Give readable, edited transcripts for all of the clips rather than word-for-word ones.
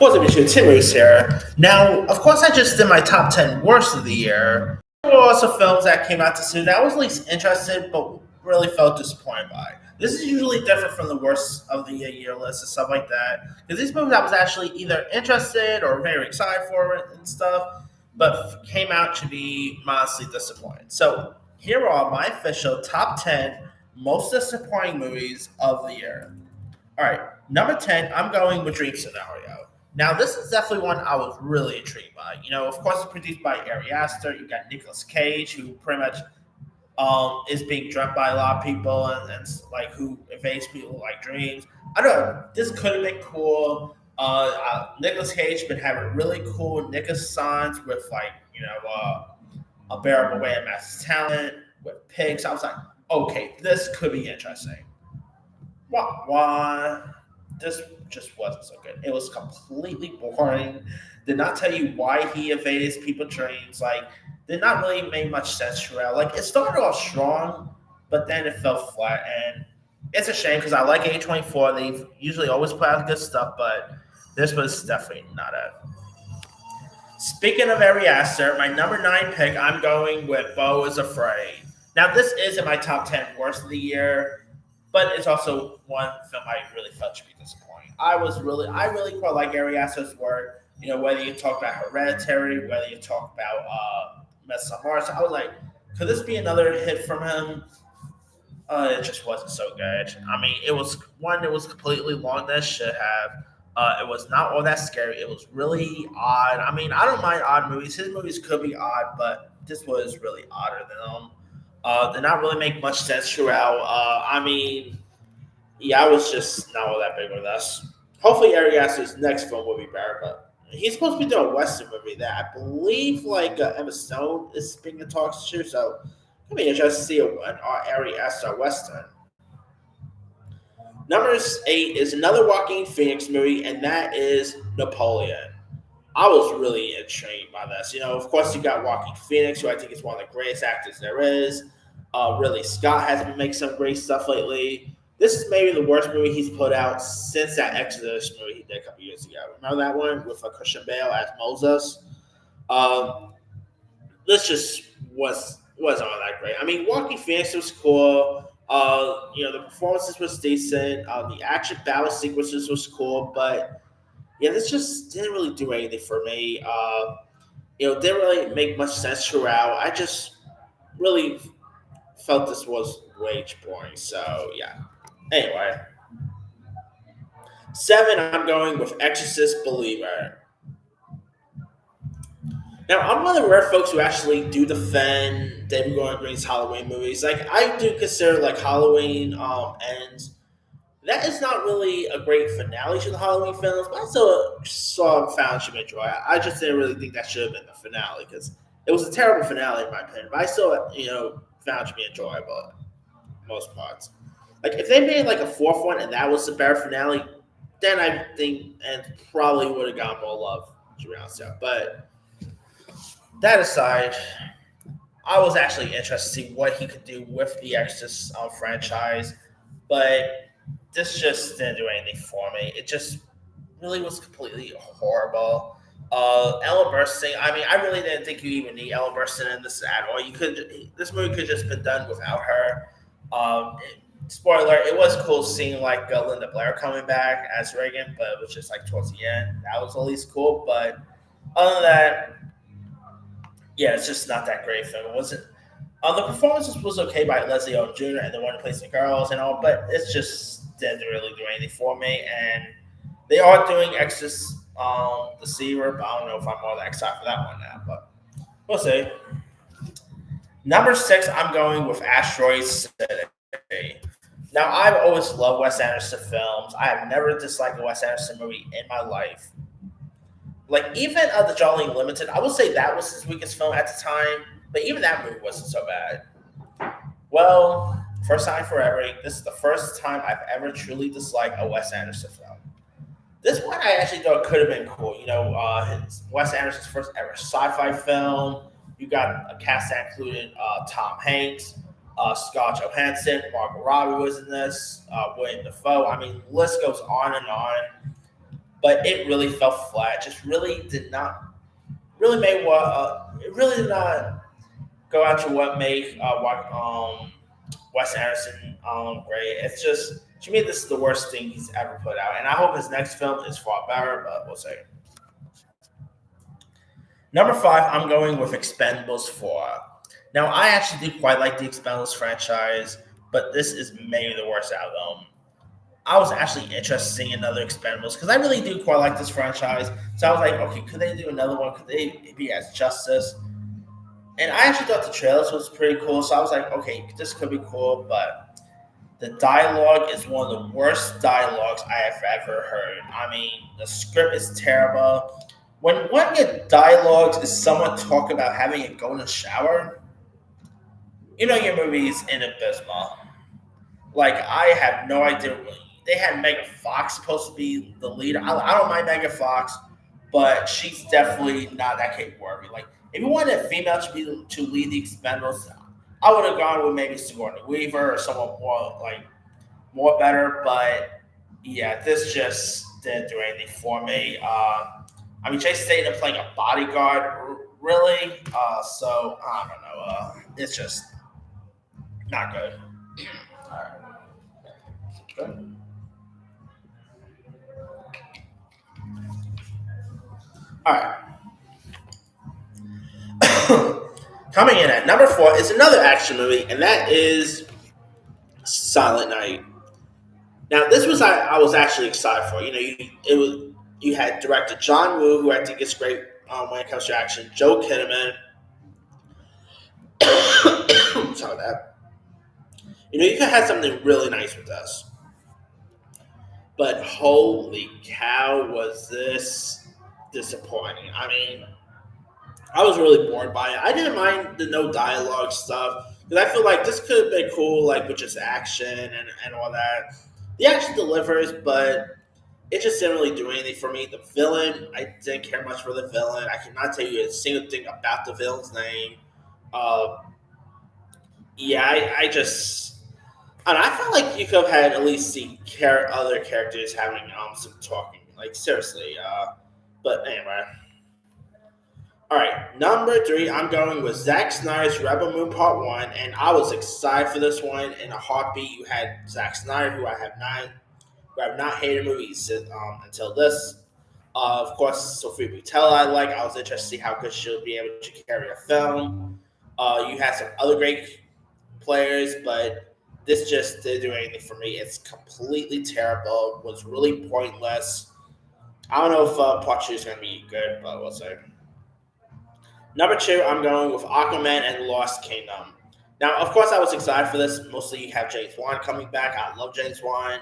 What's up, YouTube? Tim Moose here. Now, of course, I just did my top 10 worst of the year. There were also films that came out this year that I was least interested, but really felt disappointed by. This is usually different from the worst of the year list and stuff like that. Because these movies I was actually either interested or very excited for it and stuff, but came out to be modestly disappointed. So, here are my official top 10 most disappointing movies of the year. All right, number 10, I'm going with Dream Scenario. Now, this is definitely one I was really intrigued by. Of course, it's produced by Ari Aster. You got Nicolas Cage, who pretty much is being dreamt by a lot of people and like who evades people like dreams. I don't know. This could have been cool. Nicolas Cage been having really cool Nicholas songs with a bearable way of massive talent with pigs. I was like, okay, this could be interesting. Why? This just wasn't so good. It was completely boring. Did not tell you why he evaded his people's dreams. Like, did not really make much sense throughout. Like, it started off strong, but then it fell flat. And it's a shame because I like A24. They usually always put out good stuff, but this was definitely not it. Speaking of Ari Aster, my number 9 pick, I'm going with Beau is Afraid. Now, this is in my top 10 worst of the year, but it's also one film I really felt to be disappointing. I really quite like Ari Aster's work. Whether you talk about Hereditary, whether you talk about Mess on Mars, I was like, could this be another hit from him? It just wasn't so good. I mean, it was one that was completely long that it should have. It was not all that scary. It was really odd. I mean, I don't mind odd movies. His movies could be odd, but this was really odder than them. Did not really make much sense throughout. I mean, yeah, I was just not all that big with us. Hopefully, Ari Aster's next film will be better, but he's supposed to be doing a Western movie that I believe Emma Stone is being in talks to, so it'll be interesting to see an Ari Aster Western. Number 8 is another Joaquin Phoenix movie, and that is Napoleon. I was really intrigued by this. Of course, you got Joaquin Phoenix, who I think is one of the greatest actors there is. Ridley Scott has been making some great stuff lately. This is maybe the worst movie he's put out since that Exodus movie he did a couple years ago. Remember that one with Christian Bale as Moses? Um, this just wasn't all that great. I mean, Joaquin Phoenix was cool. The performances was decent. The action battle sequences was cool, but yeah, this just didn't really do anything for me. Didn't really make much sense throughout. I just really felt this was way too boring. So yeah. Anyway, 7, I'm going with Exorcist Believer. Now, I'm one of the rare folks who actually do defend David Gordon Green's Halloween movies. Like, I do consider like Halloween ends. That is not really a great finale to the Halloween films, but I still found some enjoy. I just didn't really think that should have been the finale because it was a terrible finale in my opinion. But I still, found it to be enjoyable most parts. Like if they made like a fourth one and that was the better finale, then I think and probably would have gotten more love around stuff. But that aside, I was actually interested to see what he could do with the Exorcist franchise, but this just didn't do anything for me. It just really was completely horrible. Ella Burstyn. I mean, I really didn't think you even need Ella Burstyn in this at all. This movie could just been done without her. Spoiler: it was cool seeing like Linda Blair coming back as Reagan, but it was just like towards the end. That was at least cool, but other than that, yeah, it's just not that great film. It wasn't. The performances was okay by Leslie Odom Jr. and the one who plays the girls and all, but it's just didn't really do anything for me. And they are doing Exorcist the Seer, but I don't know if I'm all that excited for that one now, but we'll see. Number 6, I'm going with Asteroid City. Now, I've always loved Wes Anderson films. I have never disliked a Wes Anderson movie in my life. Like, even the Jolly Limited, I would say that was his weakest film at the time, but even that movie wasn't so bad. Well, first time forever, this is the first time I've ever truly disliked a Wes Anderson film. This one I actually thought could have been cool. Wes Anderson's first ever sci-fi film. You got a cast that included Tom Hanks, Scott Johansson, Margot Robbie was in this, William Dafoe. I mean, the list goes on and on. but it really fell flat. Just really did not really made what it really did not go out to what make Wes Anderson great. It's just to me this is the worst thing he's ever put out, and I hope his next film is far better. But we'll see. Number five, I'm going with Expendables 4. Now, I actually do quite like the Expendables franchise, but this is maybe the worst out of them. I was actually interested in seeing another Expendables because I really do quite like this franchise. So I was like, okay, could they do another one? Could they be as justice? And I actually thought the trailers was pretty cool. So I was like, okay, this could be cool, but the dialogue is one of the worst dialogues I have ever heard. I mean, the script is terrible. When one of your dialogues is someone talking about having a golden shower, you know your movie is inabysmal. Like I have no idea. They had Megan Fox supposed to be the leader. I don't mind Megan Fox, but she's definitely not that capable. Like if you wanted a female to lead the Expendables, I would have gone with maybe Sigourney Weaver or someone more like more better. But yeah, this just didn't do anything for me. I mean, Jason Statham playing a bodyguard, really. So I don't know. It's just not good. All right. Good. All right. Coming in at number four is another action movie, and that is Silent Night. Now, this was I was actually excited for. You know, it was you had director John Woo, who I think is great when it comes to action. Joe Kinnaman. Sorry that. You know, you could have something really nice with this. But holy cow, was this disappointing? I mean, I was really bored by it. I didn't mind the no dialogue stuff because I feel like this could have been cool, like with just action and all that. The action delivers, but it just didn't really do anything for me. The villain, I didn't care much for the villain. I cannot tell you a single thing about the villain's name. Uh, yeah, I just I felt like you could have had at least seen other characters having some talking. Like seriously. But anyway. All right, number three, I'm going with Zack Snyder's Rebel Moon Part One, and I was excited for this one. In a heartbeat, you had Zack Snyder, who have not hated movies until this. Of course, Sophia Boutella, I like. I was interested to see how good she'll be able to carry a film. You had some other great players, but this just didn't do anything for me. It's completely terrible. Was really pointless. I don't know if Part Two is going to be good, but we'll see. Number two, I'm going with Aquaman and Lost Kingdom. Now, of course, I was excited for this. Mostly, you have James Wan coming back. I love James Wan.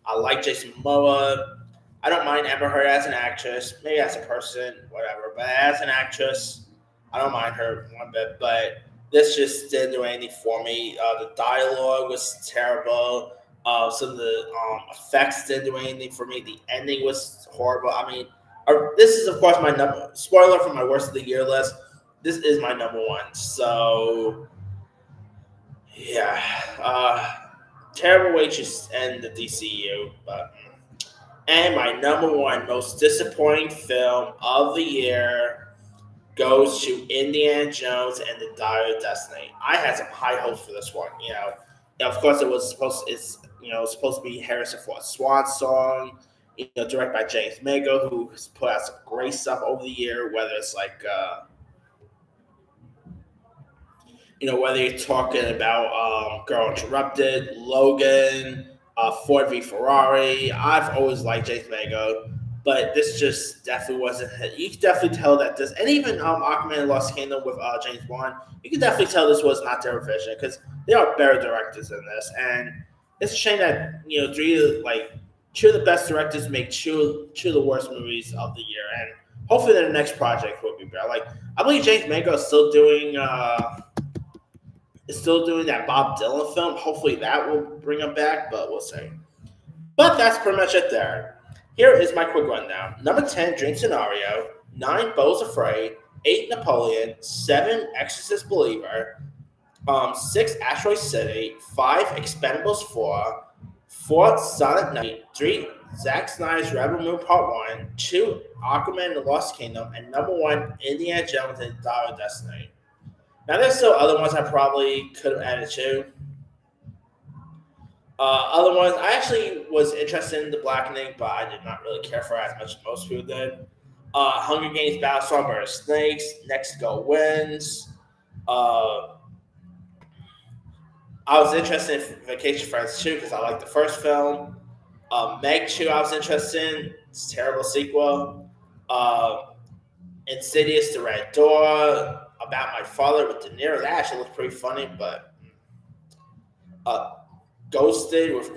I like Jason Momoa. I don't mind Amber Heard as an actress, maybe as a person, whatever. But as an actress, I don't mind her one bit. But this just didn't do anything for me. The dialogue was terrible. Some of the effects didn't do anything for me. The ending was horrible. I mean, this is, of course, my number spoiler for my worst of the year list. This is my number one. So, yeah. Terrible way to end the DCU. And my number one most disappointing film of the year goes to Indiana Jones and the Dial of Destiny. I had some high hopes for this one. You know, of course, supposed to be Harrison Ford's swan song. You know, directed by James Mangold, who has put out some great stuff over the year. Whether it's like whether you're talking about Girl Interrupted, Logan, Ford v Ferrari. I've always liked James Mangold, but this just definitely wasn't. You can definitely tell that this, and even Aquaman and Lost Kingdom with James Wan, you can definitely tell this was not their vision because there are better directors than this, and it's a shame that two of the best directors make two of the worst movies of the year, and hopefully their next project will be better. Like I believe James Mangold is still doing that Bob Dylan film. Hopefully that will bring him back, but we'll see. But that's pretty much it there. Here is my quick rundown. Number 10, Dream Scenario. 9, Beau's Afraid. 8, Napoleon. 7, Exorcist Believer. 6, Asteroid City. 5, Expendables 4. 4, Silent Night. 3, Zack Snyder's Rebel Moon Part 1, 2, Aquaman and the Lost Kingdom, and number 1, Indiana Jones and the Dial of Destiny. Now, there's still other ones I probably could have added too. Other ones, I actually was interested in The Blackening, but I did not really care for it as much as most people did. Hunger Games Battlestar Murder Snakes, Next Go Wins. Uh, I was interested in Vacation Friends 2 because I liked the first film. Meg 2, I was interested in. It's a terrible sequel. Uh, Insidious, The Red Door, About My Father with De Niro. That actually looked pretty funny, but uh, Ghosted with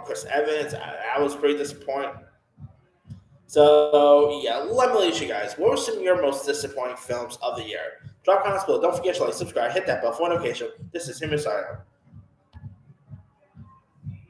Chris Evans. I was pretty disappointed. So, yeah, let me leave you guys. What were some of your most disappointing films of the year? Drop comments below. Don't forget to like, subscribe, hit that bell for notification. This is Him Inside.